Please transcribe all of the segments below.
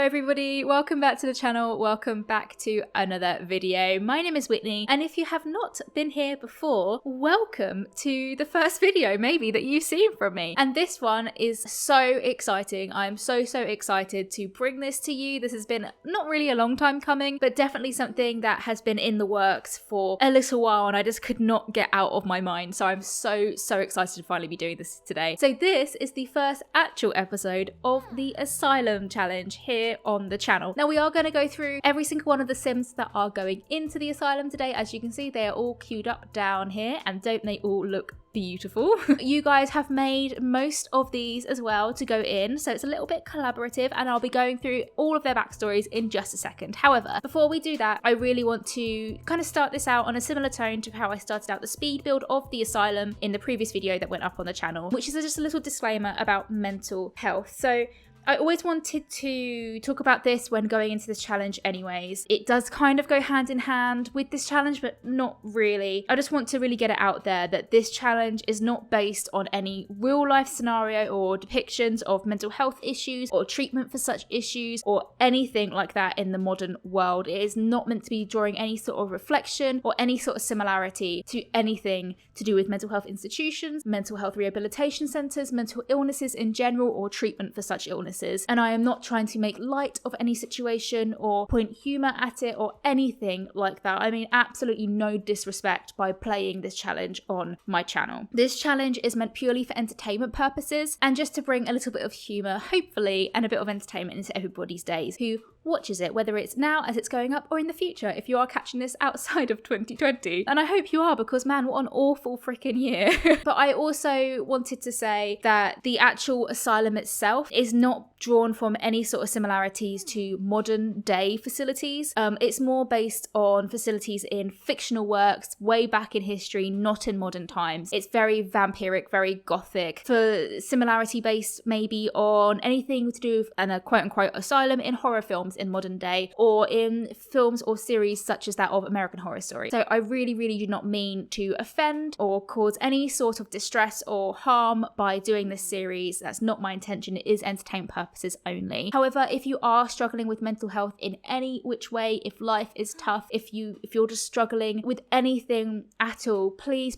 everybody, welcome back to the channel, welcome back to another video. My name is Whitney, and if you have not been here before, welcome to the first video maybe that you've seen from me. And this one is so exciting. I'm so excited to bring this to you. This has been not really a long time coming, but definitely something that has been in the works for a little while, and I just could not get out of my mind. So I'm so excited to finally be doing this today. So this is the first actual episode of the Asylum challenge here on the channel. Now we are going to go through every single one of the Sims that are going into the Asylum today. As you can see, they are all queued up down here, and don't they all look beautiful? You guys have made most of these as well to go in, so it's a little bit collaborative, and I'll be going through all of their backstories in just a second. However, before we do that, I really want to kind of start this out on a similar tone to how I started out the speed build of the Asylum in the previous video that went up on the channel, which is just a little disclaimer about mental health. So I always wanted to talk about this when going into this challenge anyways. It does kind of go hand in hand with this challenge, but not really. I just want to really get it out there that this challenge is not based on any real life scenario or depictions of mental health issues or treatment for such issues or anything like that in the modern world. It is not meant to be drawing any sort of reflection or any sort of similarity to anything to do with mental health institutions, mental health rehabilitation centres, mental illnesses in general, or treatment for such illnesses. And I am not trying to make light of any situation or point humour at it or anything like that. I mean absolutely no disrespect by playing this challenge on my channel. This challenge is meant purely for entertainment purposes and just to bring a little bit of humour, hopefully, and a bit of entertainment into everybody's days who watches it, whether it's now as it's going up or in the future if you are catching this outside of 2020. And I hope you are, because man, what an awful freaking year. But I also wanted to say that the actual Asylum itself is not drawn from any sort of similarities to modern day facilities. It's more based on facilities in fictional works way back in history, not in modern times. It's very vampiric, very gothic, for similarity based maybe on anything to do with a quote-unquote asylum in horror films in modern day or in films or series such as that of American Horror Story. So I really do not mean to offend or cause any sort of distress or harm by doing this series. That's not my intention. It is entertainment purposes only. However, if you are struggling with mental health in any which way, if life is tough, if you're just struggling with anything at all, please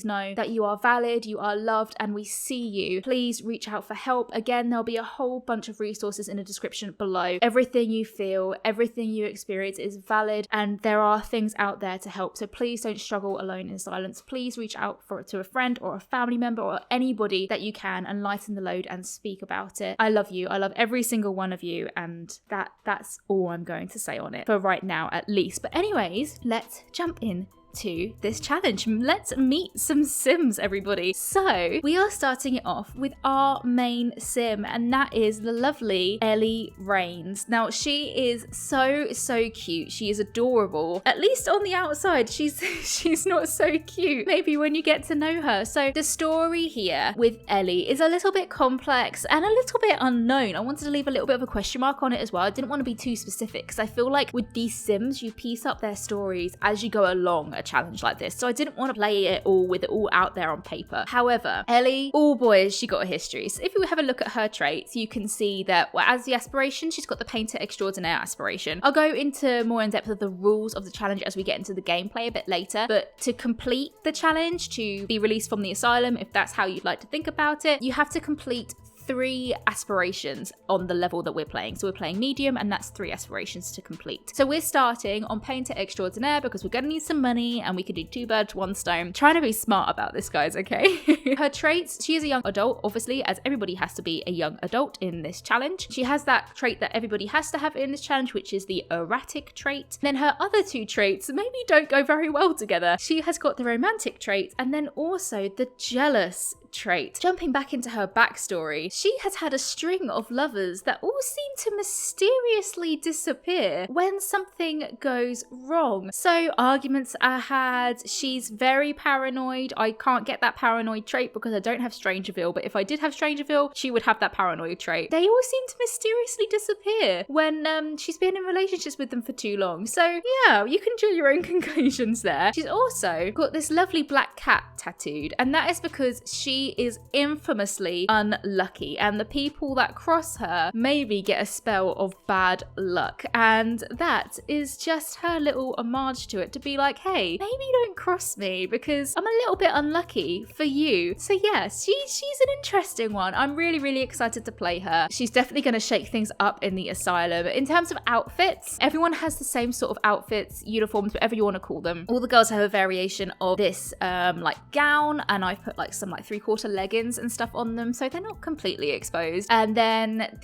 know that you are valid, you are loved, and we see you. Please reach out for help. Again, there'll be a whole bunch of resources in the description below. Everything you feel, everything you experience is valid, and there are things out there to help. So please don't struggle alone in silence. Please reach out to a friend or a family member or anybody that you can and lighten the load and speak about it. I love you. I love every single one of you, and that's all I'm going to say on it for right now at least. But anyways, let's jump in to this challenge. Let's meet some Sims, everybody. So we are starting it off with our main Sim, and that is the lovely Ellie Rains. Now she is so cute. She is adorable, at least on the outside. She's not so cute maybe when you get to know her. So the story here with Ellie is a little bit complex and a little bit unknown. I wanted to leave a little bit of a question mark on it as well. I didn't want to be too specific because I feel like with these Sims you piece up their stories as you go along a challenge like this, so I didn't want to play it all with it all out there on paper. However, Ellie, oh boy, has she got a history. So if you have a look at her traits, you can see that, well, as the aspiration, she's got the painter extraordinaire aspiration. I'll go into more in depth of the rules of the challenge as we get into the gameplay a bit later, but to complete the challenge, to be released from the Asylum, if that's how you'd like to think about it, you have to complete 3 aspirations on the level that we're playing. So we're playing medium, and that's 3 aspirations to complete. So we're starting on painter extraordinaire because we're gonna need some money and we can do 2 birds 1 stone. Trying to be smart about this, guys, okay? Her traits, she is a young adult, obviously, as everybody has to be a young adult in this challenge. She has that trait that everybody has to have in this challenge, which is the erratic trait. Then her other 2 traits maybe don't go very well together. She has got the romantic trait and then also the jealous trait. Jumping back into her backstory, she has had a string of lovers that all seem to mysteriously disappear when something goes wrong. So arguments are had, she's very paranoid. I can't get that paranoid trait because I don't have Strangerville, but if I did have Strangerville, she would have that paranoid trait. They all seem to mysteriously disappear when she's been in relationships with them for too long. So yeah, you can draw your own conclusions there. She's also got this lovely black cat tattooed, and that is because she she is infamously unlucky, and the people that cross her maybe get a spell of bad luck. And that is just her little homage to it, to be like, hey, maybe don't cross me because I'm a little bit unlucky for you. So yeah, she's an interesting one. I'm really, really excited to play her. She's definitely going to shake things up in the asylum. In terms of outfits, everyone has the same sort of outfits, uniforms, whatever you want to call them. All the girls have a variation of this like gown, and I've put like some like 3/4 leggings and stuff on them, so they're not completely exposed. And then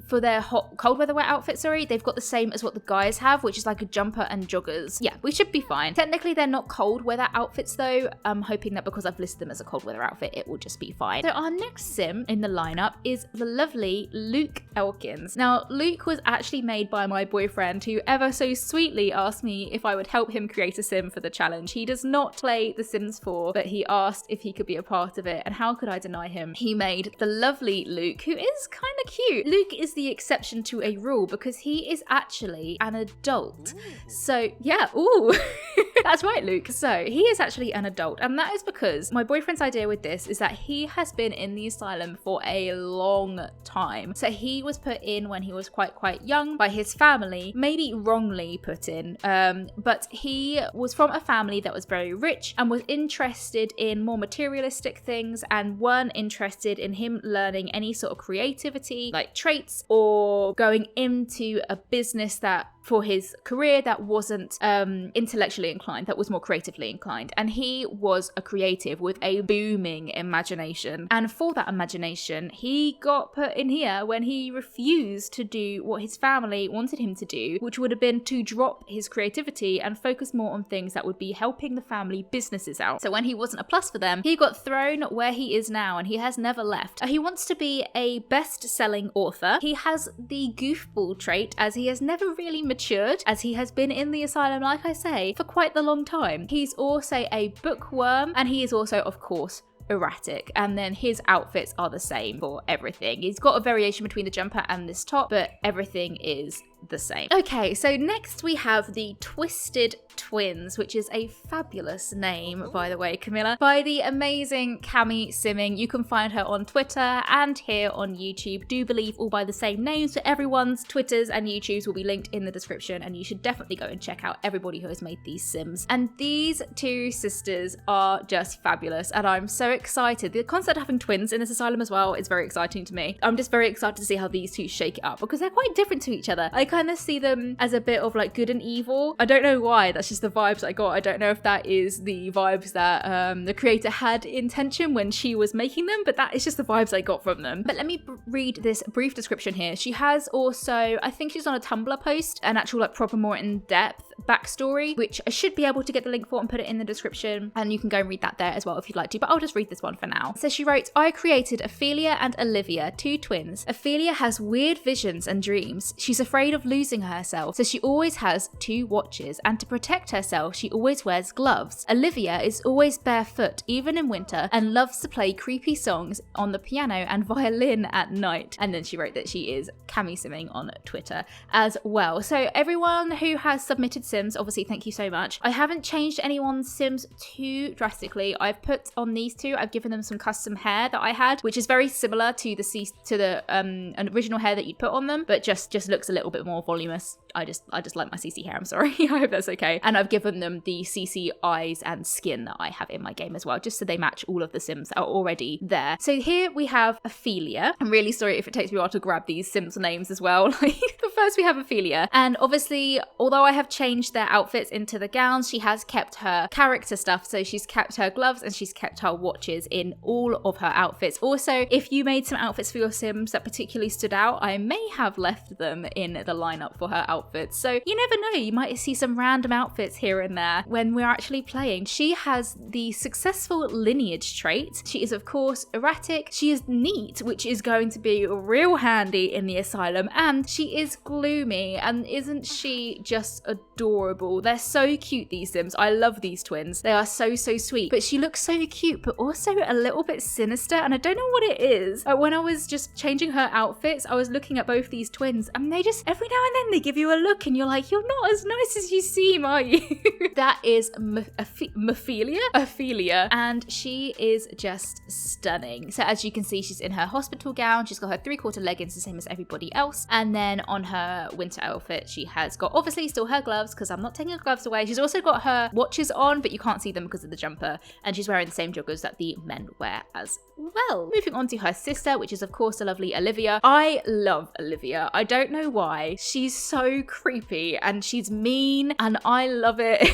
for their cold weather wear outfits, they've got the same as what the guys have, which is like a jumper and joggers. Yeah, we should be fine. Technically, they're not cold weather outfits though. I'm hoping that because I've listed them as a cold weather outfit, it will just be fine. So our next sim in the lineup is the lovely Luke Elkins. Now, Luke was actually made by my boyfriend, who ever so sweetly asked me if I would help him create a sim for the challenge. He does not play The Sims 4, but he asked if he could be a part of it, and how could I deny him? He made the lovely Luke, who is kind of cute. Luke is the exception to a rule because he is actually an adult. So yeah, ooh, that's right, Luke. So he is actually an adult, and that is because my boyfriend's idea with this is that he has been in the asylum for a long time. So he was put in when he was quite young by his family, maybe wrongly put in, but he was from a family that was very rich and was interested in more materialistic things and weren't interested in him learning any sort of creativity like traits or going into a business that for his career that wasn't intellectually inclined, that was more creatively inclined. And he was a creative with a booming imagination. And for that imagination, he got put in here when he refused to do what his family wanted him to do, which would have been to drop his creativity and focus more on things that would be helping the family businesses out. So when he wasn't a plus for them, he got thrown where he is now, and he has never left. He wants to be a best-selling author. He has the goofball trait, as he has never really matured, as he has been in the asylum, like I say, for quite the long time. He's also a bookworm, and he is also, of course, erratic, and then his outfits are the same for everything. He's got a variation between the jumper and this top, but everything is the same. Okay, so next we have the Twisted Twins, which is a fabulous name, by the way, Camilla, by the amazing Cami Simming. You can find her on Twitter and here on YouTube. Do believe all by the same names, so everyone's Twitters and YouTubes will be linked in the description, and you should definitely go and check out everybody who has made these Sims. And these two sisters are just fabulous, and I'm so excited. The concept of having twins in this asylum as well is very exciting to me. I'm just very excited to see how these two shake it up, because they're quite different to each other. I kind of see them as a bit of like good and evil. I don't know why, that's just the vibes I got. I don't know if that is the vibes that the creator had intention when she was making them, but that is just the vibes I got from them. But let me read this brief description here. She has also, I think she's on a Tumblr post, an actual like proper more in-depth backstory, which I should be able to get the link for and put it in the description, and you can go and read that there as well if you'd like to, but I'll just read this one for now. So she wrote, I created Ophelia and Olivia, two twins. Ophelia has weird visions and dreams. She's afraid of losing herself, so she always has two watches, and to protect herself, she always wears gloves. Olivia is always barefoot, even in winter, and loves to play creepy songs on the piano and violin at night. And then she wrote that she is Cami Simming on Twitter as well. So everyone who has submitted Sims, obviously thank you so much. I haven't changed anyone's Sims too drastically. I've put on these two, I've given them some custom hair that I had, which is very similar to the original hair that you'd put on them, but just looks a little bit more voluminous. I just like my CC hair, I'm sorry. I hope that's okay. And I've given them the CC eyes and skin that I have in my game as well, just so they match all of the Sims that are already there. So here we have Ophelia. I'm really sorry if it takes me a while to grab these Sims names as well. But first we have Ophelia. And obviously, although I have changed their outfits into the gowns, she has kept her character stuff. So she's kept her gloves and she's kept her watches in all of her outfits. Also, if you made some outfits for your Sims that particularly stood out, I may have left them in the lineup for her outfits. So you never know, you might see some random outfits here and there when we're actually playing. She has the successful lineage trait. She is of course erratic. She is neat, which is going to be real handy in the asylum, and she is gloomy. And isn't she just adorable? They're so cute, these Sims. I love these twins. They are so sweet, but she looks so cute but also a little bit sinister, and I don't know what it is. When I was just changing her outfits, I was looking at both these twins, and they just every now and then they give you a a look and you're like, you're not as nice as you seem, are you? That is Ophelia, and she is just stunning. So as you can see, she's in her hospital gown. She's got her 3/4 leggings, the same as everybody else. And then on her winter outfit, she has got obviously still her gloves, because I'm not taking her gloves away. She's also got her watches on, but you can't see them because of the jumper. And she's wearing the same joggers that the men wear as well. Moving on to her sister, which is of course the lovely Olivia. I love Olivia. I don't know why. She's so creepy and she's mean and I love it.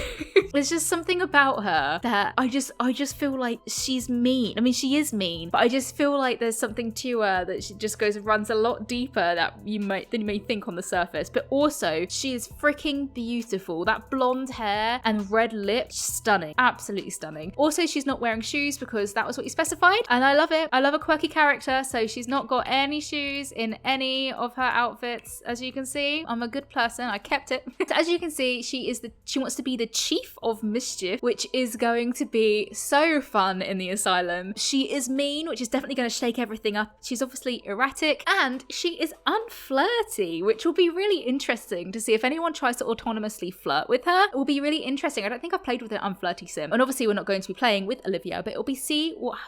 There's just something about her that I just feel like she's mean. I mean, she is mean, but I just feel like there's something to her that she just runs a lot deeper than you may think on the surface. But also, she is freaking beautiful. That blonde hair and red lips, stunning. Absolutely stunning. Also, she's not wearing shoes because that was what you specified, and I love it. I love a quirky character, so she's not got any shoes in any of her outfits. As you can see, I'm a good person. I kept it. So as you can see, she wants to be the chief of mischief, which is going to be so fun in the asylum. She is mean, which is definitely going to shake everything up. She's obviously erratic, and she is unflirty, which will be really interesting to see if anyone tries to autonomously flirt with her. It will be really interesting. I don't think I've played with an unflirty sim, and obviously we're not going to be playing with Olivia, but it'll be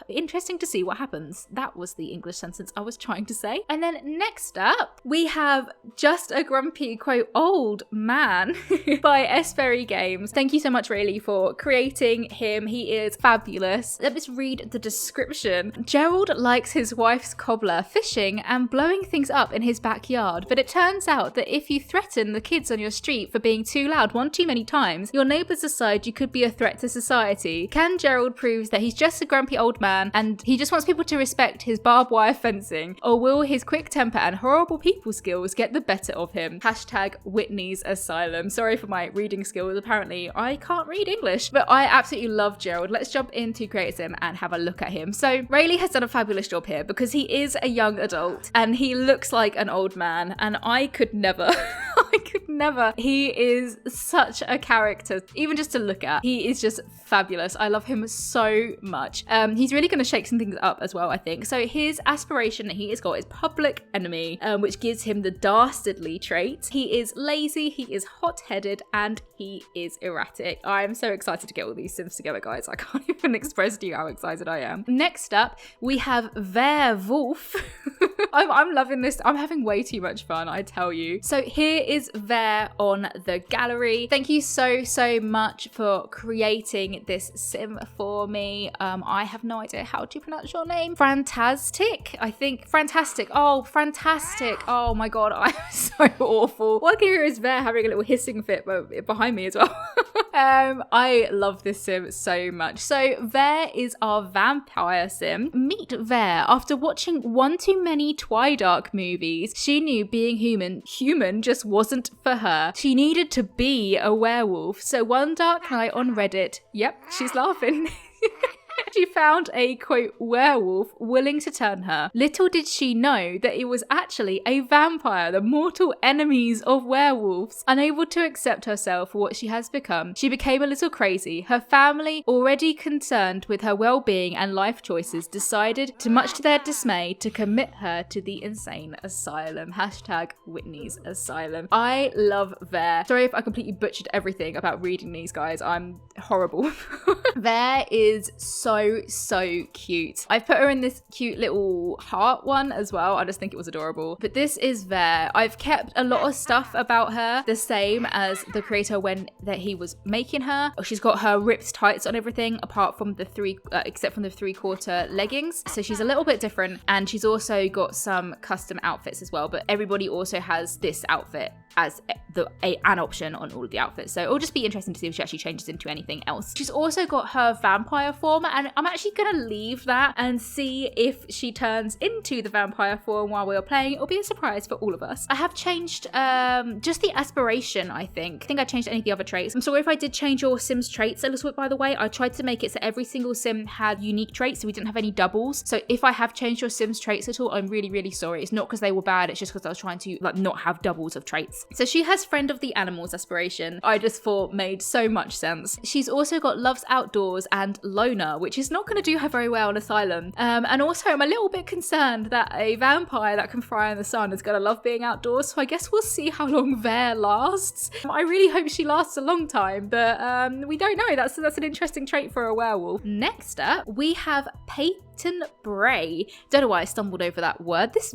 interesting to see what happens. That was the English sentence I was trying to say. And then next up, we have Just a Grumpy, quote, Old Man by S Berry Games. Thank you so much, Rayleigh, for creating him. He is fabulous. Let us read the description. Gerald likes his wife's cobbler fishing and blowing things up in his backyard, but it turns out that if you threaten the kids on your street for being too loud one too many times, your neighbours decide you could be a threat to society. Can Gerald proves that he's just a grumpy old man and he just wants people to respect his barbed wire fencing, or will his quick temper and horrible people skills get the better of him? Hashtag Whitney's Asylum. Sorry for my reading skills. Apparently I can't read English, but I absolutely love Gerald. Let's jump into Create Sim and have a look at him. So Rayleigh has done a fabulous job here because he is a young adult and he looks like an old man, and I could never. I could never. He is such a character, even just to look at. He is just fabulous. I love him so much. He's really going to shake some things up as well, I think. So his aspiration that he has got is public enemy, which gives him the dastardly trait. He is lazy, he is hot-headed, and he is erratic. I am so excited to get all these sims together, guys. I can't even express to you how excited I am. Next up, we have Werewolf. I'm loving this. I'm having way too much fun, I tell you. So here is Ver on the gallery. Thank you so much for creating this sim for me. I have no idea how to pronounce your name. Fantastic, I think. Fantastic. Oh, fantastic. Oh my god, I'm so awful. All I can hear is Ver having a little hissing fit behind me as well. I love this sim so much. So Ver is our vampire sim. Meet Ver. After watching one too many Twidark movies, she knew being human just wasn't for her. She needed to be a werewolf. So one dark night on Reddit, yep, she's laughing. She found a, quote, werewolf willing to turn her. Little did she know that it was actually a vampire, the mortal enemies of werewolves. Unable to accept herself for what she has become, she became a little crazy. Her family, already concerned with her well-being and life choices, decided, to much to their dismay, to commit her to the insane asylum. Hashtag Whitney's Asylum. I love Ver. Sorry if I completely butchered everything about reading these, guys. I'm horrible. Ver is so cute. I've put her in this cute little heart one as well. I just think it was adorable. But this is Ver. I've kept a lot of stuff about her the same as the creator when that he was making her. She's got her ripped tights on everything apart from the except from the 3/4 leggings. So she's a little bit different, and she's also got some custom outfits as well. But everybody also has this outfit as an option on all of the outfits. So it'll just be interesting to see if she actually changes into anything else. She's also got her vampire form, and I'm actually gonna leave that and see if she turns into the vampire form while we're playing. It'll be a surprise for all of us. I have changed just the aspiration, I think. I think I changed any of the other traits. I'm sorry if I did change your Sims traits a little bit, by the way. I tried to make it so every single Sim had unique traits, so we didn't have any doubles. So if I have changed your Sims traits at all, I'm really sorry. It's not because they were bad, it's just because I was trying to not have doubles of traits. So she has friend of the animals aspiration. I just thought made so much sense. She's also got loves outdoors outdoors and loner, which is not going to do her very well in Asylum. And also I'm a little bit concerned that a vampire that can fry in the sun is going to love being outdoors, so I guess we'll see how long Vare lasts. I really hope she lasts a long time, but we don't know. That's an interesting trait for a werewolf. Next up, we have Peyton Bray. Don't know why I stumbled over that word. This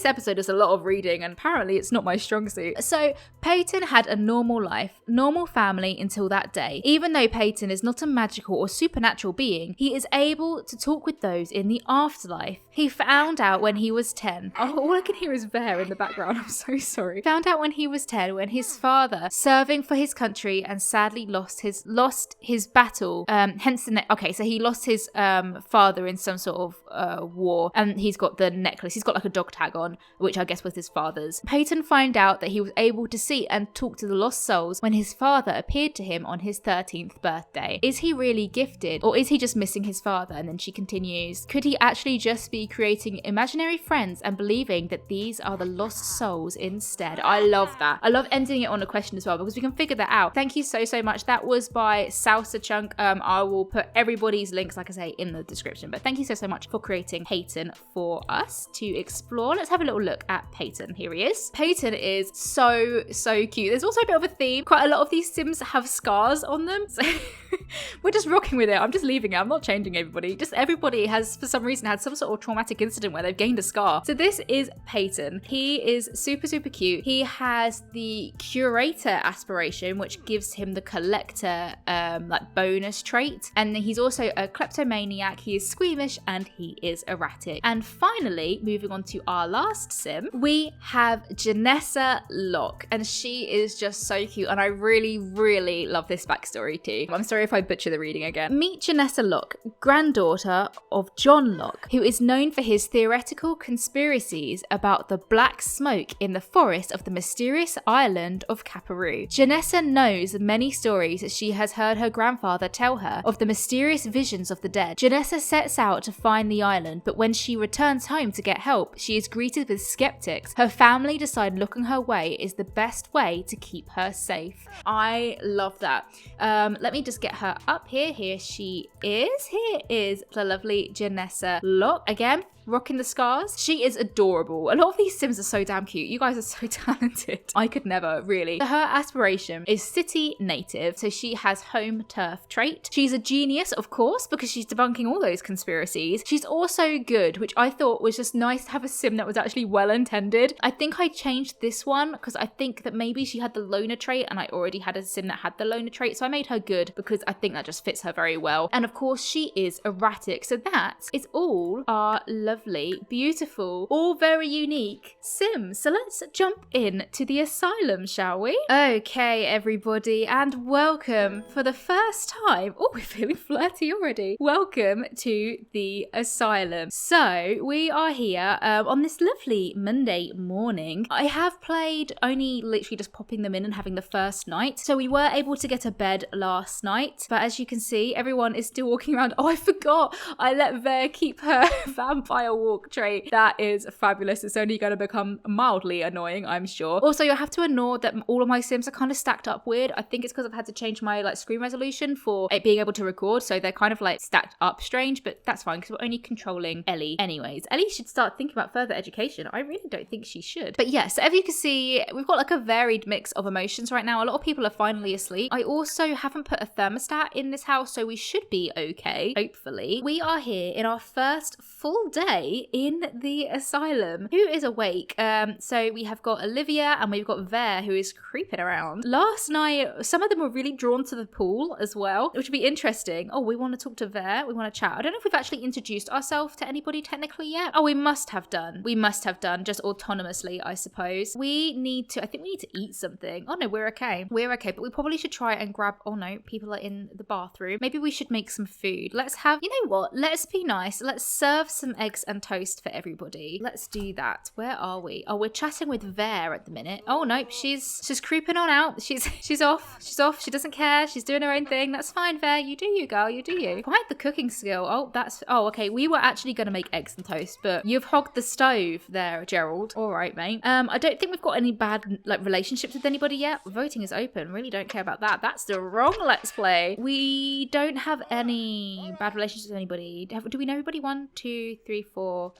episode is a lot of reading, and apparently it's not my strong suit. So Peyton had a normal life, normal family until that day. Even though Peyton is not a magical or supernatural being, he is able to talk with those in the afterlife. He found out when he was 10. Oh, all I can hear is Vare in the background. I'm so sorry. Found out when he was 10 when his father, serving for his country and sadly lost his battle. So he lost his father in some sort of war, and he's got the necklace. He's got like a dog tag on, which I guess was his father's. Peyton found out that he was able to see and talk to the lost souls when his father appeared to him on his 13th birthday. Is he really gifted, or is he just missing his father? And then she continues, could he actually just be creating imaginary friends and believing that these are the lost souls instead? I love that. I love ending it on a question as well, because we can figure that out. Thank you so much. That was by Salsa Chunk. I will put everybody's links, like I say, in the description, but thank you so much for creating Peyton for us to explore. Let's have a little look at Peyton. Here he is. Peyton is so cute. There's also a bit of a theme. Quite a lot of these Sims have scars on them, so we're just rocking with it. I'm just leaving it. I'm not changing everybody. Just everybody has, for some reason, had some sort of traumatic incident where they've gained a scar. So this is Peyton. He is super cute. He has the curator aspiration, which gives him the collector like bonus trait, and he's also a kleptomaniac. He is squeamish and he is erratic. And finally, moving on to our last sim, we have Janessa Locke, and she is just so cute, and I really love this backstory too. I'm sorry if I butcher the reading again. Meet Janessa Locke, granddaughter of John Locke, who is known for his theoretical conspiracies about the black smoke in the forest of the mysterious island of Caparoo. Janessa knows many stories that she has heard her grandfather tell her of the mysterious visions of the dead. Janessa sets out to find the island, but when she returns home to get help, she is greeted with skeptics. Her family decide looking her way is the best way to keep her safe. I love that. Let me just get her up here. Here she is. Here is the lovely Janessa Locke. Again, rocking the scars. She is adorable. A lot of these Sims are so damn cute. You guys are so talented. I could never, really. So her aspiration is city native, so she has home turf trait. She's a genius, of course, because she's debunking all those conspiracies. She's also good, which I thought was just nice to have a Sim that was actually well intended. I think I changed this one because I think that maybe she had the loner trait and I already had a Sim that had the loner trait, so I made her good because I think that just fits her very well. And of course, she is erratic. So that is all our lovely, beautiful, all very unique Sims. So let's jump in to the Asylum, shall we? Okay, everybody, and welcome for the first time. Oh, we're feeling flirty already. Welcome to the Asylum. So we are here on this lovely Monday morning. I have played only literally just popping them in and having the first night. So we were able to get a bed last night, but as you can see, everyone is still walking around. Oh, I forgot. I let Vare keep her vampire walk trait. That is fabulous. It's only going to become mildly annoying, I'm sure. Also, you'll have to ignore that all of my Sims are kind of stacked up weird. I think it's because I've had to change my screen resolution for it being able to record, so they're kind of stacked up strange, but that's fine because we're only controlling Ellie anyways. Ellie should start thinking about further education. I really don't think she should. But yes, so as you can see, we've got a varied mix of emotions right now. A lot of people are finally asleep. I also haven't put a thermostat in this house, so we should be okay, hopefully. We are here in our first full day in the Asylum. Who is awake? So we have got Olivia and we've got Vare, who is creeping around. Last night, some of them were really drawn to the pool as well, which would be interesting. Oh, we want to talk to Vare. We want to chat. I don't know if we've actually introduced ourselves to anybody technically yet. Oh, we must have done. We must have done, just autonomously, I suppose. I think we need to eat something. Oh no, we're okay. We're okay, but we probably should try and grab, oh no, people are in the bathroom. Maybe we should make some food. Let's have, you know what? Let's be nice. Let's serve some egg eggs and toast for everybody. Let's do that. Where are we? Oh, we're chatting with Vare at the minute. Oh, nope. She's creeping on out. She's off. She's off. She doesn't care. She's doing her own thing. That's fine, Vare. You do you, girl. You do you. Quite the cooking skill. Oh, okay. We were actually going to make eggs and toast, but you've hogged the stove there, Gerald. All right, mate. I don't think we've got any bad relationships with anybody yet. Voting is open. Really don't care about that. That's the wrong Let's Play. We don't have any bad relationships with anybody. Do we know everybody? 1, 2, 3, 4,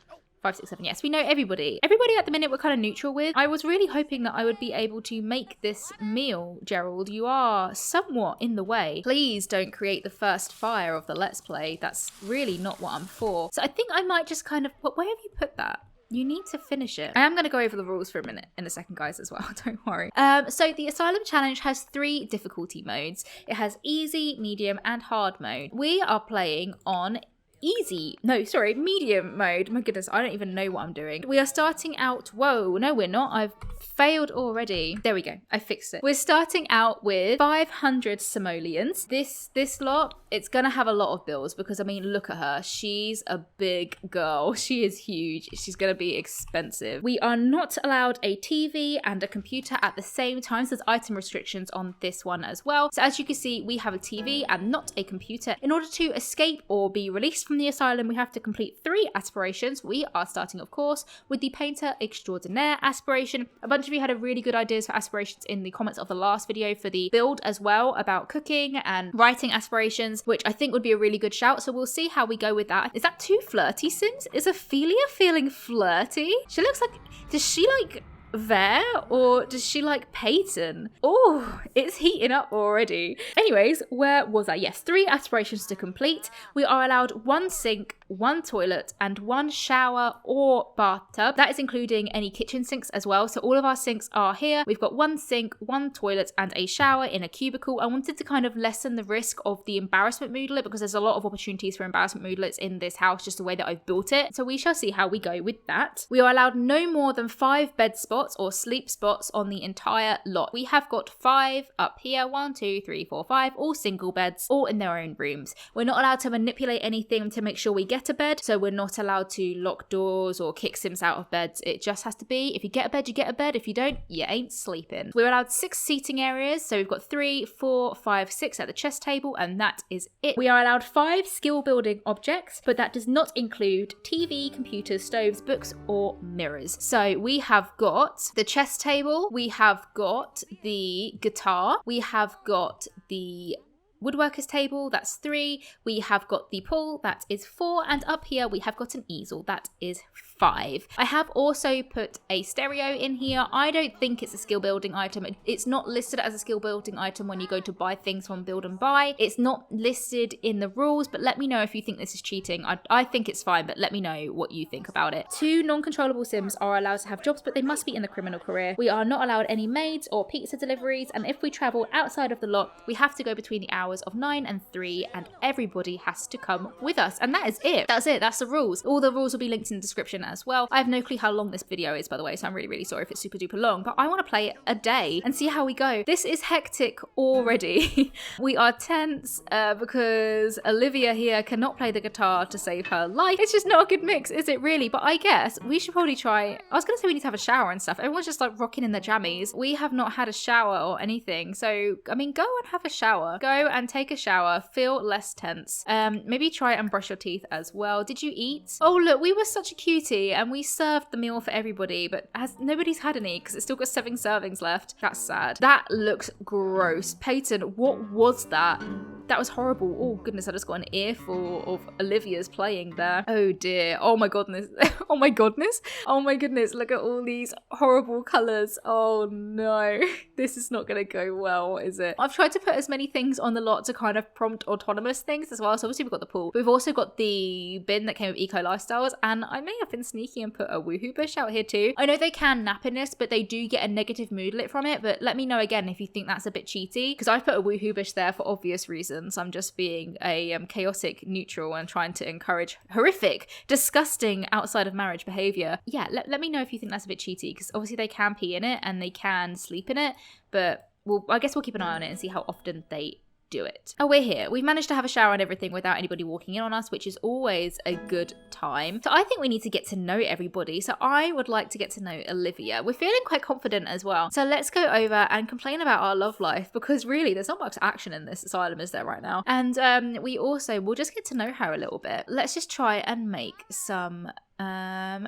5, 6, 7. Yes, we know everybody. Everybody at the minute we're kind of neutral with. I was really hoping that I would be able to make this meal, Gerald. You are somewhat in the way. Please don't create the first fire of the Let's Play. That's really not what I'm for. So I think I might just kind of... Where have you put that? You need to finish it. I am going to go over the rules for a minute in a second, guys, as well. Don't worry. So the Asylum challenge has 3 difficulty modes. It has easy, medium, and hard mode. We are playing on medium mode. My goodness, I don't even know what I'm doing. We are starting out, whoa, no we're not. I've failed already. There we go. I fixed it. We're starting out with 500 simoleons. This lot, it's gonna have a lot of bills because I mean, look at her. She's a big girl. She is huge. She's gonna be expensive. We are not allowed a TV and a computer at the same time. So there's item restrictions on this one as well. So as you can see, we have a TV and not a computer. In order to escape or be released from the asylum, we have to complete 3 aspirations. We are starting, of course, with the Painter Extraordinaire aspiration. A bunch of you had a really good ideas for aspirations in the comments of the last video for the build as well, about cooking and writing aspirations, which I think would be a really good shout. So we'll see how we go with that. Is that too flirty, Sims? Is Ophelia feeling flirty? She looks like, does she like Vare or does she like Peyton? Oh, it's heating up already. Anyways, where was I? Yes, 3 aspirations to complete. We are allowed 1 sink, 1 toilet, and 1 shower or bathtub. That is including any kitchen sinks as well. So all of our sinks are here. We've got 1 sink, 1 toilet, and a shower in a cubicle. I wanted to kind of lessen the risk of the embarrassment moodlet because there's a lot of opportunities for embarrassment moodlets in this house, just the way that I've built it. So we shall see how we go with that. We are allowed no more than 5 bed spots or sleep spots on the entire lot. We have got 5 up here, 1, 2, 3, 4, 5, all single beds, all in their own rooms. We're not allowed to manipulate anything to make sure we get a bed, so we're not allowed to lock doors or kick Sims out of beds. It just has to be, if you get a bed, you get a bed. If you don't, you ain't sleeping. We're allowed 6 seating areas, so we've got 3, 4, 5, 6 at the chess table, and that is it. We are allowed 5 skill building objects, but that does not include TV, computers, stoves, books, or mirrors. So we have got the chess table, we have got the guitar, we have got the woodworker's table, that's 3, we have got the pool, that is 4, and up here we have got an easel, that is 5. I have also put a stereo in here. I don't think it's a skill building item. It's not listed as a skill building item when you go to buy things from Build and Buy. It's not listed in the rules, but let me know if you think this is cheating. I think it's fine, but let me know what you think about it. 2 non-controllable Sims are allowed to have jobs, but they must be in the criminal career. We are not allowed any maids or pizza deliveries, and if we travel outside of the lot, we have to go between the hours of 9 and 3, and everybody has to come with us. And that is it. That's it. That's the rules. All the rules will be linked in the description as well. I have no clue how long this video is, by the way, so I'm really sorry if it's super duper long, but I want to play it a day and see how we go. This is hectic already. We are tense because Olivia here cannot play the guitar to save her life. It's just not a good mix, is it really? But I guess we should probably try. I was going to say we need to have a shower and stuff. Everyone's just like rocking in their jammies. We have not had a shower or anything, so I mean, go and have a shower. Go and take a shower. Feel less tense. Maybe try and brush your teeth as well. Did you eat? Oh look, we were such a cutie and we served the meal for everybody, but nobody's had any because it's still got 7 servings left. That's sad. That looks gross. Peyton, what was that? That was horrible. Oh goodness, I just got an earful of Olivia's playing there. Oh dear. Oh my goodness. Oh my goodness. Oh my goodness. Look at all these horrible colours. Oh no. This is not going to go well, is it? I've tried to put as many things on the lot to kind of prompt autonomous things as well. So obviously we've got the pool. But we've also got the bin that came with Eco Lifestyles, and I may have been sneaky and put a woohoo bush out here too. I know they can nap in this, but they do get a negative moodlet from it. But let me know again if you think that's a bit cheaty, because I've put a woohoo bush there for obvious reasons. I'm just being a chaotic neutral and trying to encourage horrific, disgusting outside of marriage behavior. Yeah, let me know if you think that's a bit cheaty, because obviously they can pee in it and they can sleep in it, but I guess we'll keep an eye on it and see how often they do it. Oh, we're here. We've managed to have a shower and everything without anybody walking in on us, which is always a good time. So I think we need to get to know everybody. So I would like to get to know Olivia. We're feeling quite confident as well. So let's go over and complain about our love life, because really there's not much action in this asylum, is there, right now? And we also will just get to know her a little bit. Let's just try and make some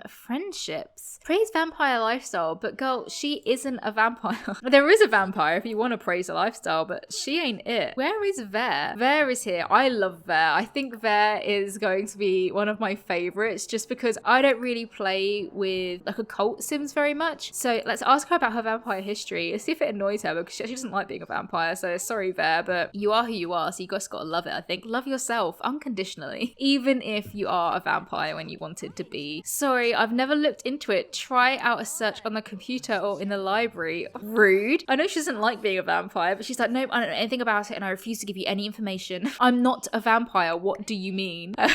friendships. Praise vampire lifestyle, but girl, she isn't a vampire. There is a vampire if you want to praise a lifestyle, but she ain't it. Where is Ver? Ver is here. I love Ver. I think Ver is going to be one of my favorites, just because I don't really play with like occult sims very much. So let's ask her about her vampire history and see if it annoys her, because she doesn't like being a vampire. So sorry, Ver, but you are who you are, so you just gotta love it. I think love yourself unconditionally, even if you are a vampire when you wanted to be. Sorry, I've never looked into it. Try out a search on the computer or in the library. Rude. I know she doesn't like being a vampire, but she's like, nope, I don't know anything about it and I refuse to give you any information. I'm not a vampire. What do you mean? I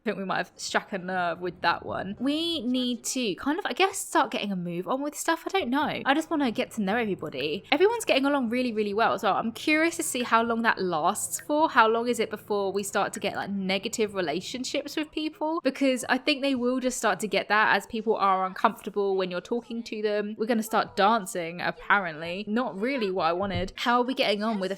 think we might have struck a nerve with that one. We need to kind of, I guess, start getting a move on with stuff. I don't know. I just want to get to know everybody. Everyone's getting along really, really well. So I'm curious to see how long that lasts for. How long is it before we start to get like negative relationships with people? Because I think they will just start to get that as people are uncomfortable when you're talking to them. We're going to start dancing, apparently. Not really what I wanted. How are we getting on with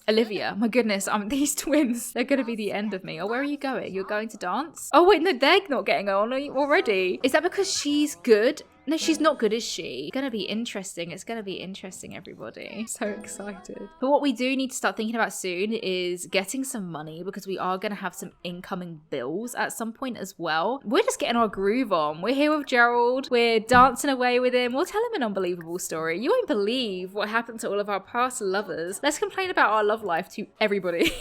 Olivia? My goodness, these twins, they're going to be the end of me. Oh, where are you going? You're going to dance? Oh wait, no, they're not getting on already. Is that because she's good? No, she's not good, is she? It's gonna be interesting. It's gonna be interesting, everybody. So excited. But what we do need to start thinking about soon is getting some money, because we are gonna have some incoming bills at some point as well. We're just getting our groove on. We're here with Gerald. We're dancing away with him. We'll tell him an unbelievable story. You won't believe what happened to all of our past lovers. Let's complain about our love life to everybody.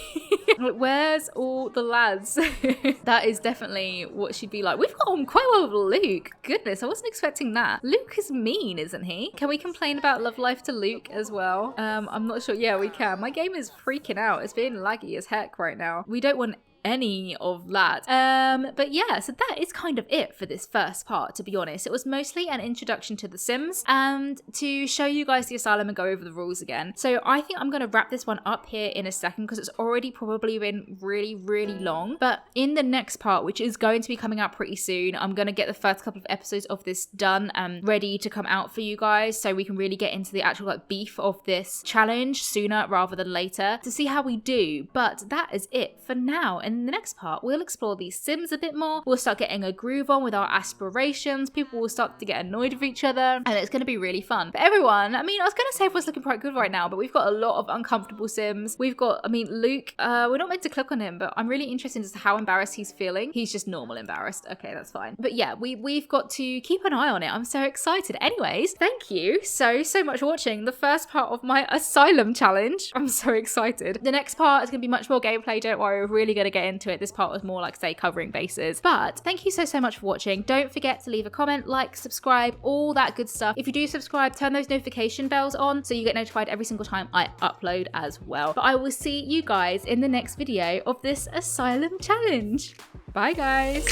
Where's all the lads? That is definitely what she'd be like. We've got on quite well with Luke. Goodness, I wasn't expecting that. Luke is mean, isn't he? Can we complain about love life to Luke as well? I'm not sure. Yeah, we can. My game is freaking out. It's being laggy as heck right now. We don't want any of that. But yeah, so that is kind of it for this first part, to be honest. It was mostly an introduction to The Sims and to show you guys the asylum and go over the rules again. So I think I'm going to wrap this one up here in a second, because it's already probably been really, really long. But in the next part, which is going to be coming out pretty soon, I'm going to get the first couple of episodes of this done and ready to come out for you guys, so we can really get into the actual like beef of this challenge sooner rather than later to see how we do. But that is it for now. In the next part, we'll explore these Sims a bit more. We'll start getting a groove on with our aspirations. People will start to get annoyed with each other, and it's going to be really fun. But everyone, I mean, I was going to say everyone's looking quite good right now, but we've got a lot of uncomfortable Sims. We've got, I mean, Luke, we're not meant to click on him, but I'm really interested as to how embarrassed he's feeling. He's just normal embarrassed. Okay, that's fine. But yeah, we've got to keep an eye on it. I'm so excited. Anyways, thank you so much for watching the first part of my Asylum challenge. I'm so excited. The next part is going to be much more gameplay. Don't worry, we're really going to get into it. This part was more like, say, covering bases. But thank you so much for watching. Don't forget to leave a comment, like, subscribe, all that good stuff. If you do subscribe, turn those notification bells on so you get notified every single time I upload as well. But I will see you guys in the next video of this Asylum challenge. Bye, guys.